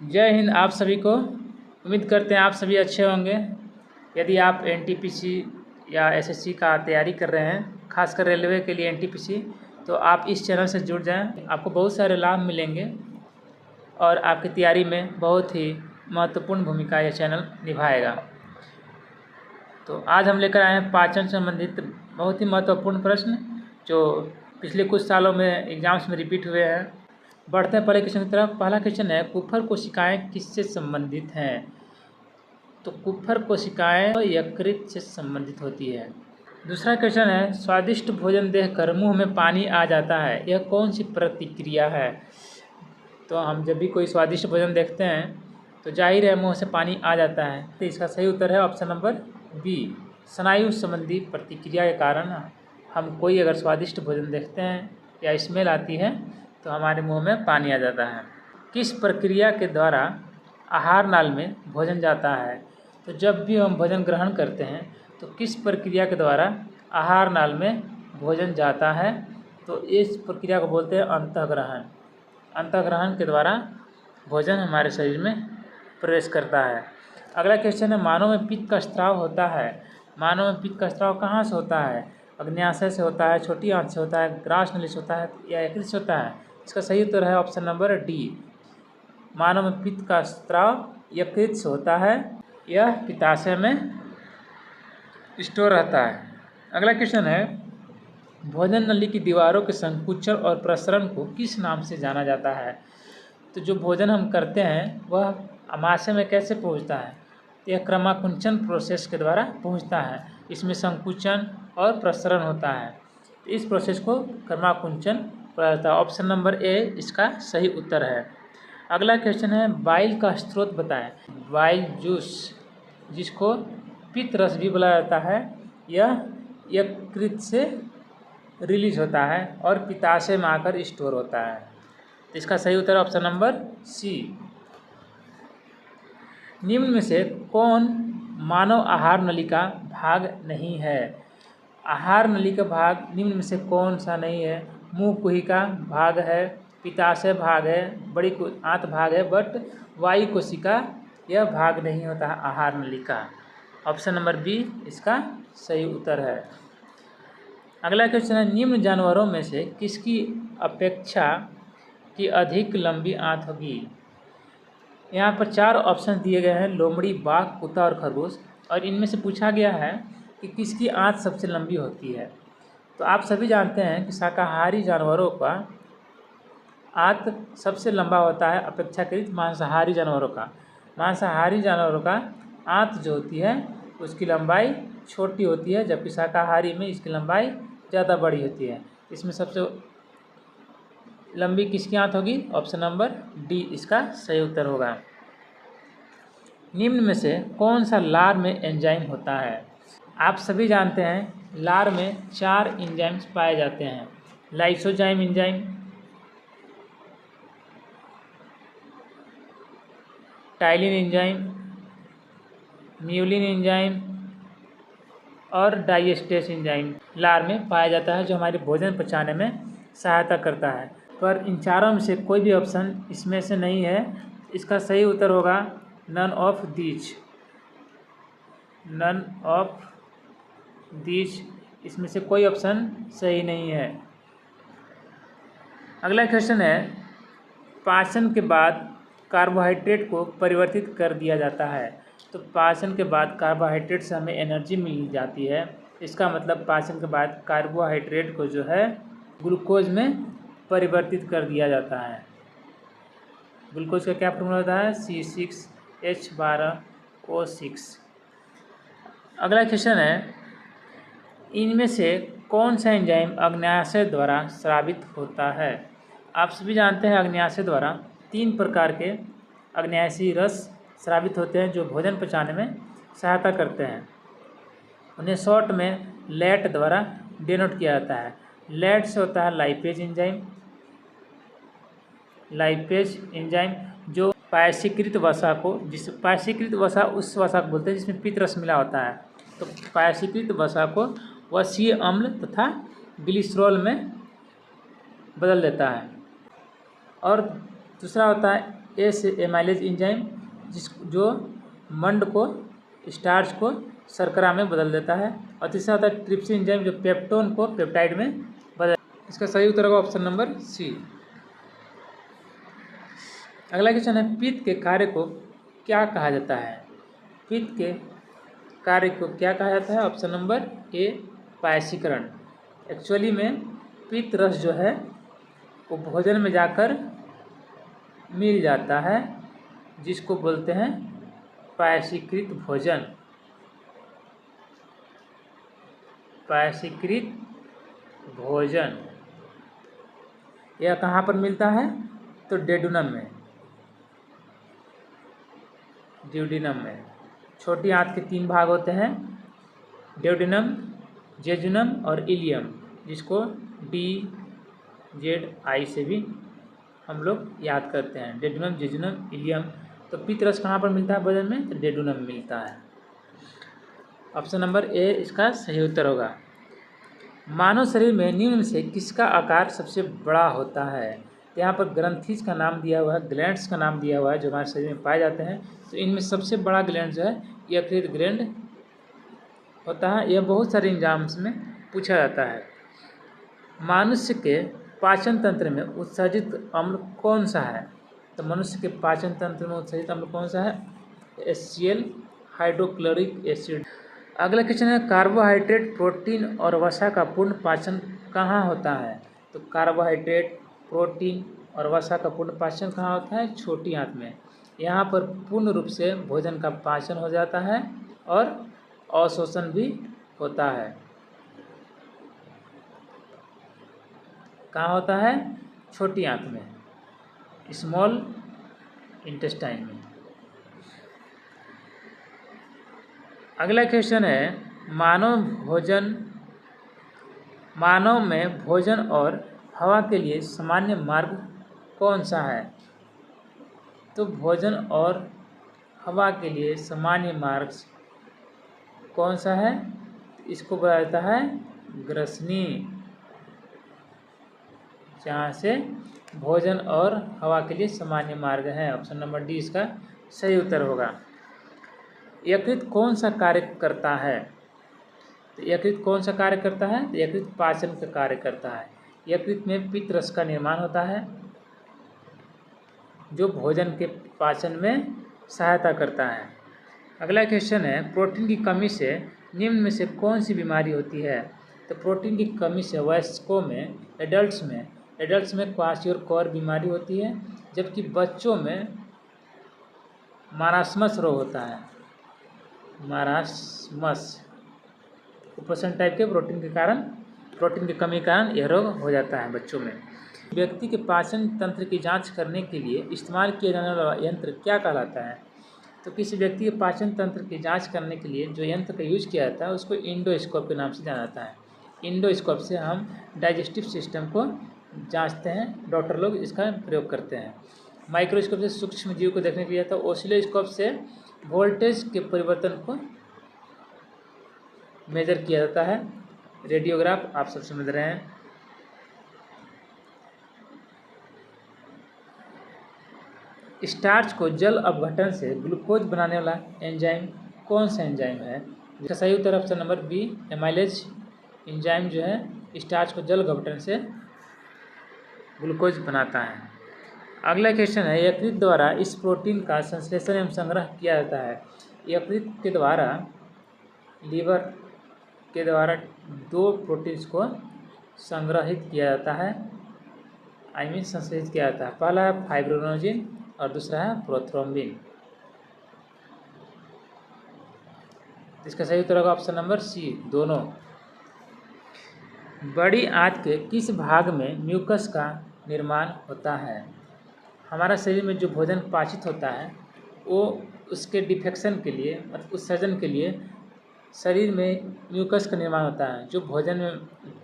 जय हिंद आप सभी को। उम्मीद करते हैं आप सभी अच्छे होंगे। यदि आप एनटीपीसी या एसएससी का तैयारी कर रहे हैं, खासकर रेलवे के लिए एनटीपीसी, तो आप इस चैनल से जुड़ जाएं। आपको बहुत सारे लाभ मिलेंगे और आपकी तैयारी में बहुत ही महत्वपूर्ण भूमिका यह चैनल निभाएगा। तो आज हम लेकर आए हैं पाचन संबंधित बहुत ही महत्वपूर्ण प्रश्न जो पिछले कुछ सालों में एग्जाम्स में रिपीट हुए हैं। बढ़ते हैं पहले क्वेश्चन की तरफ। पहला क्वेश्चन है, कुफर कोशिकाएं किससे संबंधित हैं? तो कुफर कोशिकाएं यकृत से संबंधित होती है। दूसरा क्वेश्चन है, स्वादिष्ट भोजन देखकर मुंह में पानी आ जाता है, यह कौन सी प्रतिक्रिया है? तो हम जब भी कोई स्वादिष्ट भोजन देखते हैं तो जाहिर है मुंह से पानी आ जाता है। तो इसका सही उत्तर है ऑप्शन नंबर बी, स्नायु संबंधी प्रतिक्रिया के कारण हम कोई अगर स्वादिष्ट भोजन देखते हैं या स्मेल आती है तो हमारे मुंह में पानी आ जाता है। किस प्रक्रिया के द्वारा आहार नाल में भोजन जाता है? तो जब भी हम भोजन ग्रहण करते हैं तो किस प्रक्रिया के द्वारा आहार नाल में भोजन जाता है? तो इस प्रक्रिया को बोलते हैं अंतःग्रहण। अंतःग्रहण के द्वारा भोजन हमारे शरीर में प्रवेश करता है। अगला क्वेश्चन है, मानव में पित्त का स्त्राव होता है। मानव में पित्त का स्त्राव कहाँ से होता है? अग्न्याशय से होता है, छोटी आंत से होता है, ग्रास नली से होता है या यकृत से होता है? इसका सही उत्तर है ऑप्शन नंबर डी, मानव में पित्त का स्त्राव यकृत से होता है, यह पित्ताशय में स्टोर रहता है। अगला क्वेश्चन है, भोजन नली की दीवारों के संकुचन और प्रसरण को किस नाम से जाना जाता है? तो जो भोजन हम करते हैं वह आमाशय में कैसे पहुंचता है? यह क्रमाकुंचन प्रोसेस के द्वारा पहुंचता है। इसमें संकुचन और प्रसरण होता है। इस प्रोसेस को क्रमाकुंचन कहा जाता है। ऑप्शन नंबर ए इसका सही उत्तर है। अगला क्वेश्चन है, बाइल का स्रोत बताएं। बाइल जूस, जिसको पित्त रस भी बोला जाता है, यह यकृत से रिलीज होता है और पित्ताशय में आकर स्टोर होता है। तो इसका सही उत्तर है ऑप्शन नंबर सी। निम्न में से कौन मानव आहार नली का भाग नहीं है? आहार नली का भाग निम्न में से कौन सा नहीं है? मुंह कुहिका भाग है, पित्ताशय भाग है, बड़ी आंत भाग है, बट वायु कोशिका यह भाग नहीं होता है आहार नली का। ऑप्शन नंबर बी इसका सही उत्तर है। अगला क्वेश्चन है, निम्न जानवरों में से किसकी अपेक्षा की अधिक लंबी आंत होगी? यहाँ पर 4 ऑप्शन दिए गए हैं, लोमड़ी, बाघ, कुत्ता और खरगोश, और इनमें से पूछा गया है कि किसकी आंत सबसे लंबी होती है। तो आप सभी जानते हैं कि शाकाहारी जानवरों का आंत सबसे लंबा होता है अपेक्षाकृत मांसाहारी जानवरों का। मांसाहारी जानवरों का आंत जो होती है उसकी लंबाई छोटी होती है, जबकि शाकाहारी में इसकी लंबाई ज़्यादा बड़ी होती है। इसमें सबसे लंबी किसकी आंत होगी? ऑप्शन नंबर डी इसका सही उत्तर होगा। निम्न में से कौन सा लार में एंजाइम होता है? आप सभी जानते हैं लार में 4 एंजाइम्स पाए जाते हैं, lysozyme enzyme, ptyalin enzyme, mucin enzyme और डाइएस्टेस एंजाइम लार में पाया जाता है, जो हमारे भोजन पचाने में सहायता करता है। पर इन चारों में से कोई भी ऑप्शन इसमें से नहीं है। इसका सही उत्तर होगा none of these. None of these, इसमें से कोई ऑप्शन सही नहीं है। अगला क्वेश्चन है, पाचन के बाद कार्बोहाइड्रेट को परिवर्तित कर दिया जाता है। तो पाचन के बाद कार्बोहाइड्रेट से हमें एनर्जी मिल जाती है। इसका मतलब पाचन के बाद कार्बोहाइड्रेट को जो है ग्लूकोज में परिवर्तित कर दिया जाता है। ग्लूकोज का क्या फॉर्मूला होता है? C6H12O6। अगला क्वेश्चन है, इनमें से कौन सा एंजाइम अग्न्याशय द्वारा स्रावित होता है? आप सभी जानते हैं अग्न्याशय द्वारा 3 प्रकार के अग्न्याशी रस स्रावित होते हैं जो भोजन पचाने में सहायता करते हैं। उन्हें शॉर्ट में लैट द्वारा डिनोट किया जाता है। लैट से होता है लाइपेज एंजाइम। लाइपेज एंजाइम जो पायसीकृत वसा को, जिस पायसीकृत वसा उस वसा को बोलते हैं जिसमें पित्त रस मिला होता है। तो पायसीकृत वसा को वसीय अम्ल तथा ग्लिसरॉल में बदल देता है। और दूसरा होता है ए से एमाइलेज एंजाइम जो मंड को स्टार्च को शर्करा में बदल देता है। और तीसरा होता है ट्रिप्सिन एंजाइम जो पेप्टोन को पेप्टाइड में बदल। इसका सही उत्तर होगा ऑप्शन नंबर सी। अगला क्वेश्चन है पित्त के कार्य को क्या कहा जाता है? पित्त के कार्य को क्या कहा जाता है? ऑप्शन नंबर ए पायसीकरण। एक्चुअली में पित्त रस जो है वो भोजन में जाकर मिल जाता है जिसको बोलते हैं पायसीकृत भोजन। पायसीकृत भोजन यह कहाँ पर मिलता है? तो डेडुनम में, ड्यूडिनम में। छोटी आंत के 3 भाग होते हैं, ड्यूडिनम, जेजुनम और इलियम, जिसको DZI से भी हम लोग याद करते हैं। Duodenum, jejunum, ilium. तो पित्त रस कहाँ पर मिलता है भोजन में? तो डेडुनम मिलता है। ऑप्शन नंबर ए इसका सही उत्तर होगा। मानव शरीर में निम्न में से किसका आकार सबसे बड़ा होता है? यहाँ पर ग्रंथिज का नाम दिया हुआ है, ग्लैंड्स का नाम दिया हुआ है जो हमारे शरीर में पाए जाते हैं। तो इनमें सबसे बड़ा ग्लैंड जो है यकृत ग्लैंड होता है। यह बहुत सारे एग्जाम्स में पूछा जाता है। मनुष्य के पाचन तंत्र में उत्सर्जित अम्ल कौन सा है? तो मनुष्य के पाचन तंत्र में उत्सर्जित अम्ल कौन सा है? HCl, hydrochloric acid. अगला क्वेश्चन है कार्बोहाइड्रेट, प्रोटीन और वसा का पूर्ण पाचन कहाँ होता है? तो कार्बोहाइड्रेट, प्रोटीन और वसा का पूर्ण पाचन कहाँ होता है? छोटी आंत में। यहाँ पर पूर्ण रूप से भोजन का पाचन हो जाता है और अवशोषण भी होता है। कहाँ होता है? छोटी आंत में, स्मॉल इंटेस्टाइन में। अगला क्वेश्चन है मानव में भोजन और हवा के लिए सामान्य मार्ग कौन सा है? तो भोजन और हवा के लिए सामान्य मार्ग कौन सा है? इसको बोला जाता है ग्रसनी, जहाँ से भोजन और हवा के लिए सामान्य मार्ग है। ऑप्शन नंबर डी इसका सही उत्तर होगा। यकृत कौन सा कार्य करता है? तो यकृत कौन सा कार्य करता है? तो यकृत पाचन का कार्य करता है। यकृत में पित्त रस का निर्माण होता है जो भोजन के पाचन में सहायता करता है। अगला क्वेश्चन है प्रोटीन की कमी से निम्न में से कौन सी बीमारी होती है? तो प्रोटीन की कमी से वयस्कों में, एडल्ट्स में क्वाशियोर बीमारी होती है, जबकि बच्चों में मारास्मस रोग होता है। मारास्मस कुपोषण टाइप के प्रोटीन की कमी के कारण यह रोग हो जाता है बच्चों में। व्यक्ति के पाचन तंत्र की जांच करने के लिए इस्तेमाल किया जाने वाला यंत्र क्या कहलाता है? तो किसी व्यक्ति के पाचन तंत्र की जांच करने के लिए जो यंत्र का यूज किया जाता है उसको इंडोस्कोप के नाम से जाना जाता है। इंडोस्कोप से हम डाइजेस्टिव सिस्टम को जांचते हैं, डॉक्टर लोग इसका प्रयोग करते हैं। माइक्रोस्कोप से सूक्ष्म जीव को देखने के लिए, तो ओसिलोस्कोप से वोल्टेज के परिवर्तन को मेजर किया जाता है। रेडियोग्राफ आप सब समझ रहे हैं। स्टार्च को जल अपघटन से ग्लूकोज बनाने वाला एंजाइम कौन सा एंजाइम है? जिसका सही उत्तर option number B amylase enzyme जो है स्टार्च को जल अपघटन से ग्लूकोज बनाता है। अगला क्वेश्चन है यकृत द्वारा इस प्रोटीन का संश्लेषण एवं संग्रह किया जाता है। यकृत के द्वारा लीवर के द्वारा 2 प्रोटीन्स को संग्रहित किया जाता है, संश्लेषित किया जाता है। पहला है फाइब्रोनोजिन और दूसरा है प्रोथ्रोम्बिन। इसका सही उत्तर होगा ऑप्शन नंबर सी दोनों। बड़ी आंत के किस भाग में म्यूकस का निर्माण होता है? हमारा शरीर में जो भोजन पाचित होता है वो उसके डिफेक्शन के लिए, मतलब उत्सर्जन के लिए शरीर में म्यूकस का निर्माण होता है जो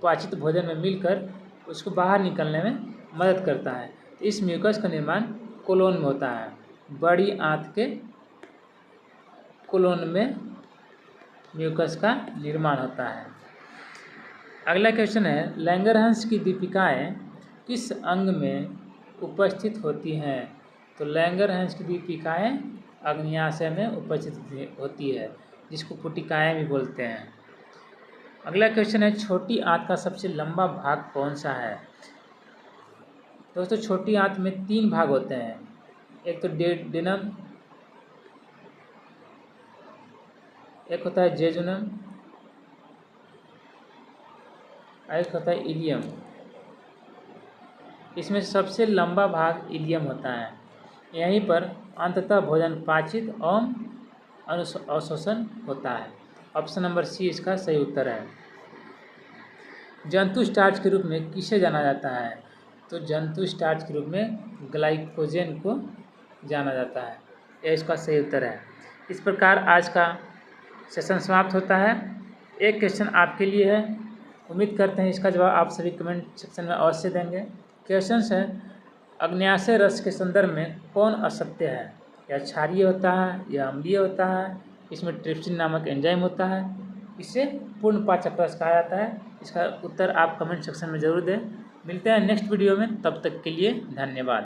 पाचित भोजन में मिलकर उसको बाहर निकलने में मदद करता है। तो इस म्यूकस का निर्माण कोलोन में होता है। बड़ी आंत के कोलोन में म्यूकस का निर्माण होता है। अगला क्वेश्चन है लैंगरहंस की दीपिकाएँ किस अंग में उपस्थित होती हैं? तो लैंगरहैंस की दीपिकाएँ अग्न्याशय में उपस्थित होती है, जिसको पुटिकाएँ भी बोलते हैं। अगला क्वेश्चन है, छोटी आंत का सबसे लंबा भाग कौन सा है? दोस्तों, छोटी आंत में 3 भाग होते हैं। एक तो डेडनम, एक होता है जेजुनम, एक होता है इलियम। इसमें सबसे लंबा भाग इलियम होता है। यहीं पर अंततः भोजन पाचित एवं अवशोषण होता है। ऑप्शन नंबर सी इसका सही उत्तर है। जंतु स्टार्च के रूप में किसे जाना जाता है? तो जंतु स्टार्च के रूप में ग्लाइकोजेन को जाना जाता है। यह इसका सही उत्तर है। इस प्रकार आज का सेशन समाप्त होता है। एक क्वेश्चन आपके लिए है, उम्मीद करते हैं इसका जवाब आप सभी कमेंट सेक्शन में अवश्य देंगे। क्वेश्चन है, अग्न्याशय रस के संदर्भ में कौन असत्य है? या क्षारीय होता है या अम्लीय होता है? इसमें ट्रिप्सिन नामक एंजाइम होता है, इसे पूर्ण पाचक रस कहा जाता है। इसका उत्तर आप कमेंट सेक्शन में ज़रूर दें। मिलते हैं नेक्स्ट वीडियो में, तब तक के लिए धन्यवाद।